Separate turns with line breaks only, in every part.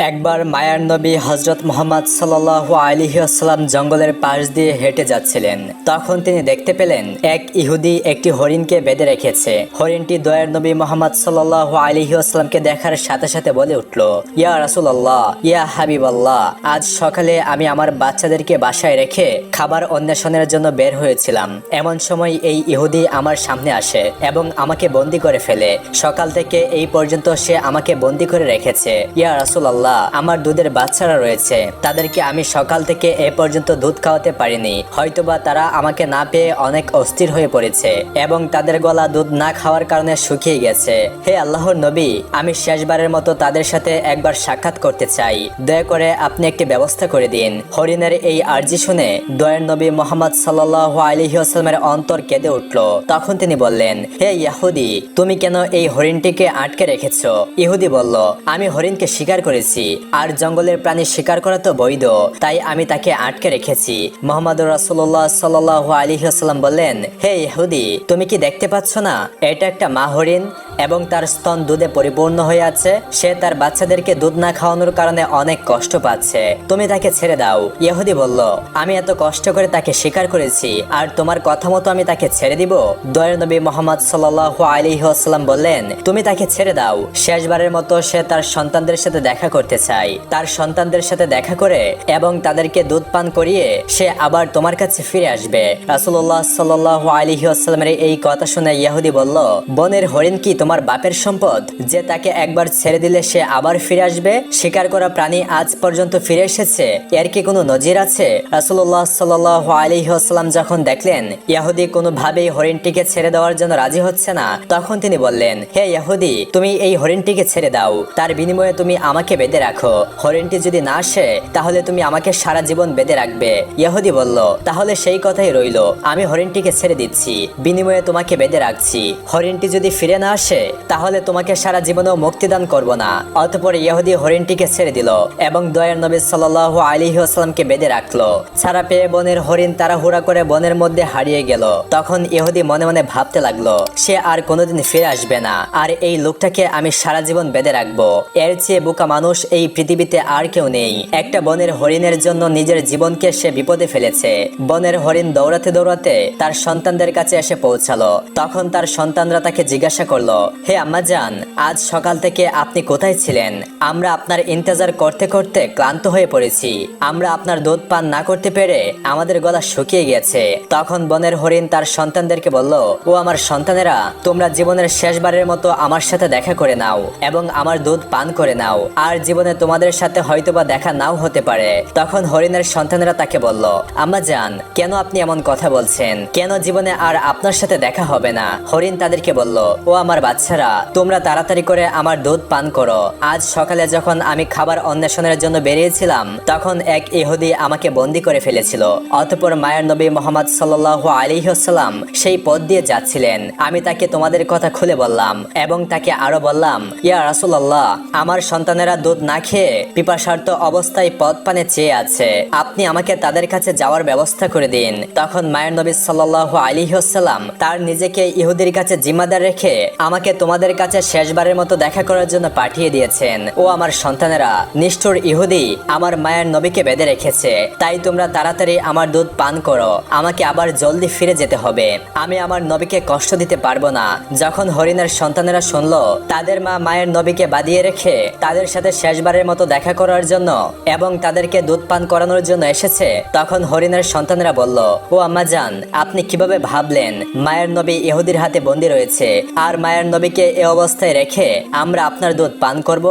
একবার মায়ার নবী হজরত মুহাম্মদ সাল্লাল্লাহু আলাইহি ওয়াসাল্লাম জঙ্গলের পাশ দিয়ে হেঁটে যাচ্ছিলেন। তখন তিনি দেখতে পেলেন এক ইহুদি একটি হরিণকে বেঁধে রেখেছে। হরিণটি দয়ার নবী মুহাম্মদ সাল্লাল্লাহু আলাইহি ওয়াসাল্লামকে দেখার সাথে সাথে বলে উঠল, ইয়া রাসূলুল্লাহ, ইয়া হাবিবাল্লাহ, আজ সকালে আমি আমার বাচ্চাদেরকে বাসায় রেখে খাবার অন্বেষণের জন্য বের হয়েছিলাম। এমন সময় এই ইহুদি আমার সামনে আসে এবং আমাকে বন্দি করে ফেলে। সকাল থেকে এই পর্যন্ত সে আমাকে বন্দি করে রেখেছে। ইয়া রাসূলুল্লাহ, আমার দুধের বাচ্চারা রয়েছে, তাদেরকে আমি সকাল থেকে এ পর্যন্ত দুধ খাওয়াতে পারিনি। হয়তোবা তারা আমাকে না পেয়ে অনেক অস্থির হয়ে পড়েছে এবং তাদের গলা দুধ না খাওয়ার কারণে শুকিয়ে গেছে। হে আল্লাহর নবী, আমি শেষবারের মতো তাদের সাথে একবার সাক্ষাৎ করতে চাই, দয়া করে আপনি একটি ব্যবস্থা করে দিন। হরিণের এই আর্জি শুনে দয়ার নবী মুহাম্মদ সাল্লাল্লাহু আলাইহি ওয়াসাল্লামের অন্তর কেঁদে উঠল। তখন তিনি বললেন, হে ইহুদি, তুমি কেন এই হরিণটিকে আটকে রেখেছো? ইহুদি বলল, আমি হরিণকে শিকার করেছি, আর জঙ্গলের প্রাণী শিকার করা তো বৈধ, তাই আমি তাকে আটকে রেখেছি। মুহাম্মদুর রাসূলুল্লাহ সাল্লাল্লাহু আলাইহি ওয়াসাল্লাম বললেন, হে ইহুদি, তুমি কি দেখতে পাচ্ছ না এটা একটা মা হরিণ এবং তার স্তন দুধে পরিপূর্ণ হয়ে আছে। সে তার বাচ্চাদেরকে দুধ না খাওয়ানোর কারণে অনেক কষ্ট পাচ্ছে, তুমি তাকে ছেড়ে দাও। ইহুদি বলল, আমি এত কষ্ট করে তাকে শিকার করেছি, আর তোমার কথা মতো আমি তাকে ছেড়ে দিব? দয়ার নবী মুহাম্মদ সাল্লাল্লাহু আলাইহি ওয়াসাল্লাম বললেন, তুমি তাকে ছেড়ে দাও। শেষবারের মতো সে তার সন্তানদের সাথে দেখা করতে চায়। তার সন্তানদের সাথে দেখা করে এবং তাদেরকে দুধ পান করিয়ে সে আবার তোমার কাছে ফিরে আসবে। রাসূলুল্লাহ সাল্লাল্লাহু আলাইহি ওয়াসাল্লামের এই কথা শুনে ইহুদি বলল, বনের হরিণ কি তোমার বাপের সম্পদ যে তাকে একবার ছেড়ে দিলে সে আবার ফিরে আসবে? শিকার করা প্রাণী আজ পর্যন্ত ফিরে এসেছে, এর কি কোনো নজির আছে? রাসূলুল্লাহ সাল্লাল্লাহু আলাইহি ওয়াসাল্লাম যখন দেখলেন ইহুদি কোনোভাবেই হরিণটিকে ছেড়ে দেওয়ার জন্য রাজি হচ্ছে না, তখন তিনি বললেন, হে ইহুদি, তুমি এই হরিণটিকে ছেড়ে দাও, তার বিনিময়ে তুমি আমাকে বেঁধে রাখো। হরিণটি যদি না আসে তাহলে তুমি আমাকে সারা জীবন বেঁধে রাখবে। ইহুদি বলল, তাহলে সেই কথাই রইল, আমি হরিণটিকে ছেড়ে দিচ্ছি, বিনিময়ে তোমাকে বেঁধে রাখছি। হরিণটি যদি ফিরে না আসে তাহলে তোমাকে সারা জীবনেও মুক্তিদান করব না। অতঃপর ইহুদি হরিণটিকে ছেড়ে দিল এবং দয়ার নবী সাল্লাল্লাহু আলাইহি ওয়াসাল্লামকে বেঁধে রাখলো। ছাড়া পেয়ে বনের হরিণ তাড়াহুড়া করে বনের মধ্যে হারিয়ে গেল। তখন ইহুদি মনে মনে ভাবতে লাগলো, সে আর কোনোদিন ফিরে আসবে না, আর এই লোকটাকে আমি সারা জীবন বেঁধে রাখবো। এর চেয়ে বোকা মানুষ এই পৃথিবীতে আর কেউ নেই। একটা বনের হরিণের জন্য নিজের জীবনকে সে বিপদে ফেলেছে। বনের হরিণ দৌড়াতে দৌড়াতে তার সন্তানদের কাছে এসে পৌঁছালো। তখন তার সন্তানরা তাকে জিজ্ঞাসা করলো, হে আম্মাজান, আজ সকাল থেকে আপনি কোথায় ছিলেন? আমরা আপনার ইন্তজার করতে করতে ক্লান্ত হয়ে পড়েছি। আমরা আপনার দুধ পান না করতে পেরে আমাদের গলা শুকিয়ে গেছে। তখন বনের হরিণ তার সন্তানদেরকে বলল, ও আমার সন্তানেরা, তোমরা জীবনের শেষবারের মতো আমার সাথে দেখা করে নাও এবং আমার দুধ পান করে নাও, আর জীবনে তোমাদের সাথে হয়তোবা দেখা নাও হতে পারে। তখন হরিণের সন্তানেরা তাকে বলল, আম্মাজান, কেন আপনি এমন কথা বলছেন? কেন জীবনে আর আপনার সাথে দেখা হবে না? হরিণ তাদেরকে বলল, ও আমার বাচ্চারা, তোমরা তাড়াতাড়ি করে আমার দুধ পান করো। আজ সকালে যখন আমি খাবার অন্বেষণের জন্য বেরিয়েছিলাম তখন এক ইহুদি আমাকে বন্দি করে ফেলেছিল। অতঃপর মায়ের নবী মুহাম্মদ সাল্লাল্লাহু আলাইহি ওয়াসাল্লাম সেই পথ দিয়ে যাচ্ছিলেন। আমি তাকে তোমাদের কথা খুলে বললাম এবং তাকে আরো বললাম, ইয়া রাসূলুল্লাহ, আমার সন্তানেরা দুধ না খেয়ে পিপাসার্ত অবস্থায় পথ পানে চেয়ে আছে, আপনি আমাকে তাদের কাছে যাওয়ার ব্যবস্থা করে দিন। তখন মায়ের নবী সাল্লাল্লাহু আলাইহি ওয়াসাল্লাম তার নিজেকে ইহুদির কাছে জিম্মাদার রেখে আমাকে তোমাদের কাছে শেষবারের মতো দেখা করার জন্য পাঠিয়ে দিয়েছেন। ও আমার সন্তানেরা, নিষ্ঠুর ইহুদি আমার মায়ের নবীকে বেঁধে রেখেছে, তাই তোমরা তাড়াতাড়ি আমার দুধ পান করো, আমাকে আবার জলদি ফিরে যেতে হবে। আমি আমার নবীকে কষ্ট দিতে পারবো না। যখন হরিণের সন্তানেরা শুনলো তাদের মা মায়ের নবীকে বাঁধিয়ে রেখে তাদের সাথে শেষবারের মতো দেখা করার জন্য এবং তাদেরকে দুধ পান করানোর জন্য এসেছে, তখন হরিণের সন্তানেরা বলল, ও আম্মাজান, আপনি কিভাবে ভাবলেন মায়ের নবী ইহুদির হাতে বন্দী রয়েছে, আর মায়ের নবীকে এ অবস্থায় রেখে আমরা আপনার দুধ পান করব?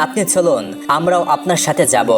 আপনি চলুন, আমরাও আপনার সাথে যাব।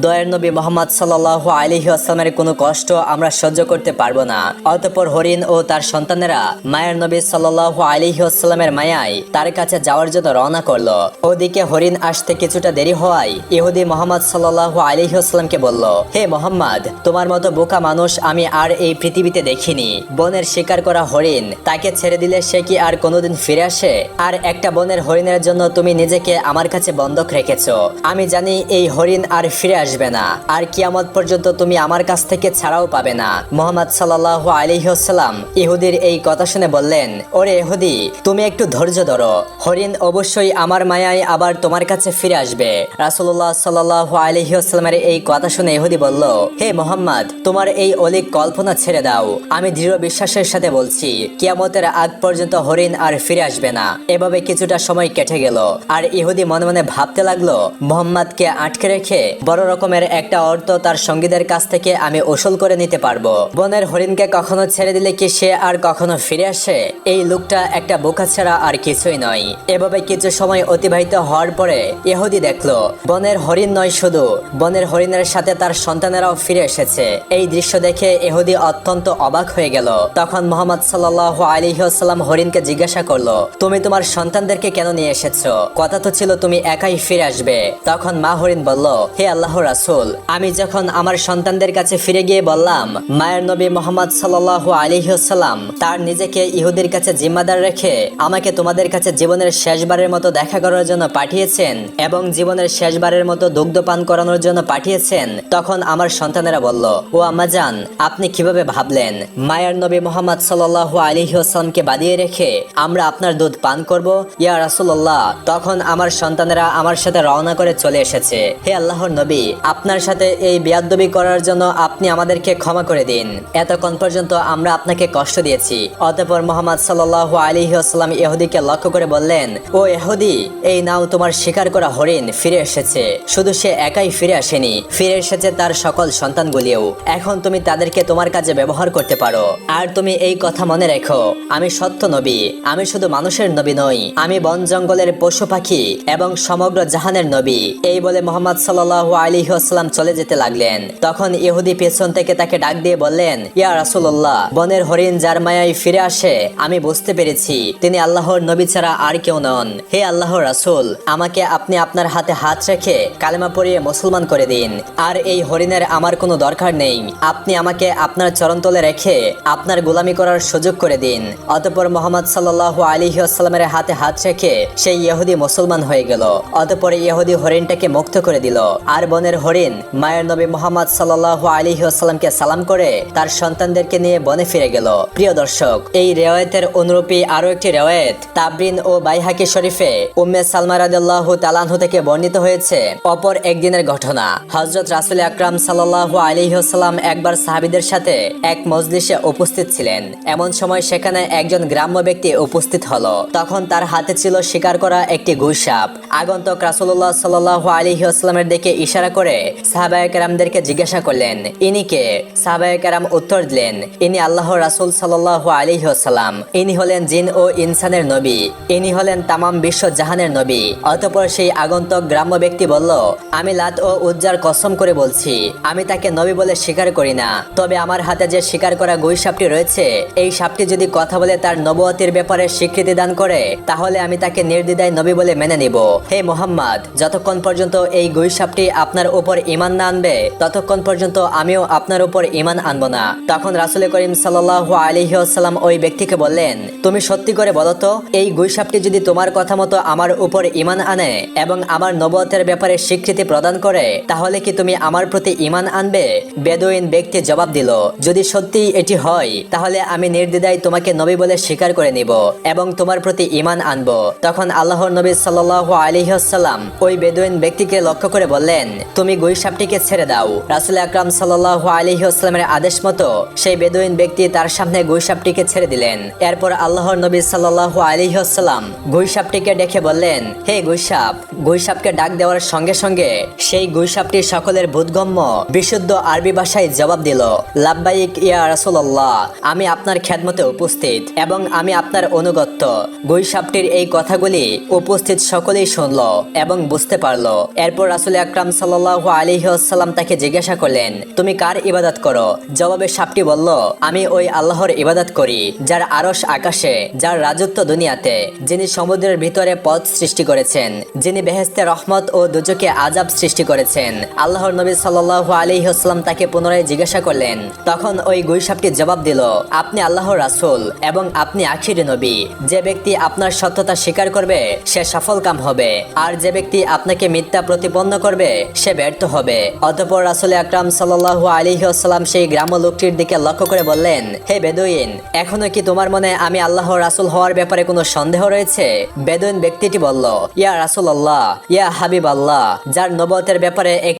দয়ার নবী মুহাম্মদ সাল্লাল্লাহু আলাইহি ওয়াসাল্লামের কোনো কষ্ট আমরা সহ্য করতে পারবো না। অতঃপর হরিণ ও তার সন্তানেরা মায়ের নবী সাল্লাল্লাহু আলাইহি ওয়াসাল্লামের মায়ায় তার কাছে যাওয়ার জন্য রওনা করলো। ওদিকে হরিণ আসতে কিছুটা দেরি হওয়ায় ইহুদি মুহাম্মদ সাল্লাল্লাহু আলাইহি ওয়াসাল্লামকে বলল, হে মুহাম্মদ, তোমার মতো বোকা মানুষ আমি আর এই পৃথিবীতে দেখিনি। বনের শিকার করা হরিণ, তাকে ছেড়ে দিলে সে কি আর কোনোদিন ফিরে আসে? আর একটা বনের হরিণের জন্য তুমি নিজেকে আমার কাছে বন্ধ বন্ধক রেখেছো। আমি জানি এই হরিণ আর ফিরে আসবে না, আর কিয়ামত পর্যন্ত তুমি আমার কাছ থেকে ছাড়াও পাবে না। মুহাম্মদ সাল্লাল্লাহু আলাইহি ওয়াসাল্লাম ইহুদির এই কথা শুনে বললেন, ওরে ইহুদি, তুমি একটু ধৈর্য ধরো, হরিণ অবশ্যই আমার মায়ায় আবার তোমার কাছে ফিরে আসবে। রাসূলুল্লাহ সাল্লাল্লাহু আলাইহি ওয়াসাল্লামের এই কথা শুনে ইহুদি বলল, হে মুহাম্মদ, তোমার এই অলীক কল্পনা ছেড়ে দাও। আমি দৃঢ় বিশ্বাসের সাথে বলছি, কিয়ামতের আগ পর্যন্ত হরিণ আর ফিরে আসবে না। এভাবে কিছুটা সময় কেটে গেল, আর ইহুদি মনে মনে ভাবতে লাগলো, মুহাম্মদকে আটকে রেখে বড় রকমের একটা অর্থ তার সঙ্গীদের কাছ থেকে আমি উসুল করে নিতে পারবো। বনের হরিণকে কখনো ছেড়ে দিলে কি সে আর কখনো ফিরে আসে? এই লোকটা একটা বোকা ছাড়া আর কিছুই নয়। এভাবে কিছু সময় অতিবাহিত হওয়ার পরে ইহুদি দেখলো বনের হরিণ নয়, শুধু বনের হরিণের সাথে তার সন্তানেরাও ফিরে এসেছে। এই দৃশ্য দেখে ইহুদি অত্যন্ত অবাক হয়ে গেল। তখন মুহাম্মদ সাল্লাল্লাহু আলাইহি ওয়াসাল্লাম হরিণকে জিজ্ঞাসা করলো, তুমি তোমার সন্তানদেরকে কেন নিয়ে এসেছো? কথা তো ছিল তুমি একাই ফিরে আসবে। তখন মা হরিণ বলল, হে আল্লাহর রাসূল, আমি যখন আমার সন্তানদের কাছে ফিরে গিয়ে বললাম মায়ের নবী মুহাম্মদ সাল্লাল্লাহু আলাইহি ওয়াসাল্লাম তার নিজেকে ইহুদির কাছে জিম্মাদার রেখে আমাকে তোমাদের কাছে জীবনের শেষবারের মতো দেখা করার জন্য পাঠিয়েছেন এবং জীবনের শেষবারের মতো দুগ্ধ পান করানোর জন্য পাঠিয়েছেন, তখন আমার সন্তানেরা বলল, ও আম্মাজান, আপনি কিভাবে ভাবলেন মায়ের নবী মুহাম্মদ সাল্লাল্লাহু আলাইহি ওয়াসাল্লামকে বাদিয়ে রেখে আমরা আপনার দুধ পান করব? ইয়া রাসূলুল্লাহ, তখন আমার সন্তানেরা আমার সাথে রওনা করে চলে এসেছে। হে আল্লাহর নবী, আপনার সাথে এই বেয়াদবি করার জন্য আপনি আমাদেরকে ক্ষমা করে দিন। এতক্ষণ পর্যন্ত আমরা আপনাকে কষ্ট দিয়েছি। অতঃপর মুহাম্মদ সাল্লাল্লাহু আলাইহি ওয়াসাল্লাম ইহুদিকে লক্ষ্য করে বললেন, ও ইহুদি, এই নাও তোমার শিকার করা হরিণ ফিরে এসেছে। শুধু সে একাই ফিরে আসেনি, ফিরে এসেছে তার সকল সন্তানগুলিও। এখন তুমি তাদেরকে তোমার কাজে ব্যবহার করতে পারো। আর তুমি এই কথা মনে রেখো, আমি সত্য নবী, আমি শুধু মানুষের নবী নই, আমি বন জঙ্গলের পশু পাখি এবং সমগ্র জাহানের নবী। এই বলে মুহাম্মদ সাল্লাল্লাহু আলাইহি ওয়াসাল্লাম চলে যেতে লাগলেন। তখন ইহুদি পেছন থেকে তাকে ডাক দিয়ে বললেন, ইয়া রাসূলুল্লাহ, বনের হরিণ যার মায়ায় ফিরে আসে আমি বুঝতে পেরেছি তিনি আল্লাহর নবী ছাড়া আর কেউ নন। হে আল্লাহর রাসূল, আমাকে আপনি আপনার হাতে হাত রেখে কালেমা পড়িয়ে মুসলমান করে দিন। আর এই হরিণের আমার কোনো দরকার নেই, আপনি আমাকে আপনার চরণতলে রেখে আপনার গোলামি করার সুযোগ করে দিন। অতঃপর মুহাম্মদ সাল্লাল্লাহু আলাইহি ওয়াসাল্লামের হাতে হাত রেখে সেই ইহুদি মুসলমান হয়ে গেল। অতঃপর ইহুদি হরিণটাকে মুক্ত করে দিল, আর বনের হরিণ মায়ের নবী মুহাম্মদ সাল্লাল্লাহু আলাইহি ওয়াসাল্লামকে সালাম করে তার সন্তানদেরকে নিয়ে বনে ফিরে গেল। প্রিয় দর্শক, এই রিওয়ায়াতের অনুরূপী আরো একটি রিওয়ায়াত তাবরিন ও বাইহাকি শরীফে উম্মে সালমা রাদিয়াল্লাহু তাআলা আনহা থেকে বর্ণিত হয়েছে। অপর একদিনের ঘটনা, হযরত রাসূল আকরাম সাল্লাল্লাহু আলাইহি ওয়াসাল্লাম একবার সাহাবীদের সাথে এক মজলিসে উপস্থিত ছিলেন। এমন সময় সেখানে একজন গ্রাম্য ব্যক্তি উপস্থিত হলো। তখন তার হাতে ছিল শিকার করা একটি গুইসাপ। আগন্তুক রাসূলুল্লাহ সাল্লাল্লাহু আলাইহি ওয়াসাল্লামের দিকে ইশারা করে সাহাবায়ে কেরামদেরকে জিজ্ঞাসা করলেন, ইনি কে? সাহাবায়ে কেরাম উত্তর দিলেন, ইনি আল্লাহর রাসূল সাল্লাল্লাহু আলাইহি ওয়াসাল্লাম। ইনি হলেন জিন ও ইনসানের নবী, ইনি হলেন তামাম বিশ্ব জাহানের নবী। অতঃপর সেই আগন্তুক গ্রাম্য ব্যক্তি বলল, আমি লাত ও উজ্জার কসম করে বলছি, আমি তাকে নবী বলে স্বীকার করি না। তবে আমার হাতে যে শিকার করা গুইসাপটি রয়েছে, এই সাপটি যদি কথা বলে তার নবুয়তের ব্যাপারে স্বীকৃতি দান করে, তাহলে আমি তাকে নির্দ্বিধায় নবী বলে মেনে নিব। হে মুহাম্মদ, যতক্ষণ পর্যন্ত এই গুইসাপটি আপনার উপর ঈমান না আনবে, ততক্ষণ পর্যন্ত আমিও আপনার উপর ঈমান আনব না। তখন রাসূল করিম সাল্লাল্লাহু আলাইহি ওয়াসাল্লাম ওই ব্যক্তিকে বললেন, তুমি সত্যি করে বলো তো, এই গুইসাপটি যদি তোমার কথা মতো আমার উপর ঈমান আনে এবং আমার নবুয়তের ব্যাপারে স্বীকৃতি প্রদান করে, তাহলে কি তুমি আমার প্রতি ঈমান আনবে? বেদুইন ব্যক্তি জবাব দিল, যদি সত্যি এটি হয়, তাহলে আমি নির্দ্বিধায় তোমাকে নবী বলে স্বীকার করে নিব এবং তোমার প্রতি ঈমান আনব। তখন আল্লাহর নবী সাল্লাল্লাহু আলাইহি ওয়াসাল্লাম ওই বেদুইন ব্যক্তিকে লক্ষ্য করে বললেন, তুমি গুইসাপটিকে ছেড়ে দাও। রাসূল আকরাম সাল্লাল্লাহু আলাইহি ওয়াসাল্লামের আদেশ মতো সেই বেদুইন ব্যক্তি তার সামনে গুইসাপটিকে ছেড়ে দিলেন। এরপর আল্লাহর নবী সাল্লাল্লাহু আলাইহি ওয়াসাল্লাম গুইসাপটিকে ডেকে বললেন, হে গুইসাপ। গুইসাপকে ডাক দেওয়ার সঙ্গে সঙ্গে সেই গুইসাপটি সকলের বোধগম্য বিশুদ্ধ আরবি ভাষায় জবাব দিল, লাব্বাইক ইয়া রাসূলুল্লাহ, আমি আপনার খেদমতে উপস্থিত এবং আমি আপনার অনুগত। গুইসাপটির এই কথাগুলি উপস্থিত সকলেই শুনল এবং বুঝতে পারল। এরপর রাসূল আকরাম সাল্লাল্লাহু আলাইহি ওয়াসাল্লাম তাকে জিজ্ঞাসা করলেন, তুমি কার ইবাদত করো? জবাবে সাপটি বলল, আমি ওই আল্লাহর ইবাদত করি, যার আরশ আকাশে, যার রাজত্ব দুনিয়াতে, যিনি সমুদ্রের ভিতরে পথ সৃষ্টি করেছেন, যিনি বেহেশতে রহমত ও দুজকে আযাব সৃষ্টি করেছেন। আল্লাহর নবী সাল্লাল্লাহু আলাইহি ওয়াসাল্লাম তাকে পুনরায় জিজ্ঞাসা করলেন। তখন ওই গুইসাপটি জবাব দিল, আপনি আল্লাহর রাসূল এবং আপনি আখির নবী। যে ব্যক্তি আপনার সত্যতা স্বীকার করবে সে সফল কাম হবে, আর যে ব্যক্তি আপনাকে মিথ্যা প্রতিপন্ন করবে সে ব্যর্থ হবে। অতঃপর রাসূল আকরাম সাল্লাল্লাহু আলাইহি ওয়াসাল্লাম সেই গ্রাম্য লোকটির দিকে লক্ষ্য করে বললেন, হে বেদুইন, এখনো কি তোমার মনে আমি আল্লাহর রাসূল হওয়ার ব্যাপারে কোনো সন্দেহ রয়েছে? বেদুইন ব্যক্তিটি বলল, ইয়া রাসূলুল্লাহ, ইয়া হাবিব আল্লাহ, যার নবুয়তের ব্যাপারে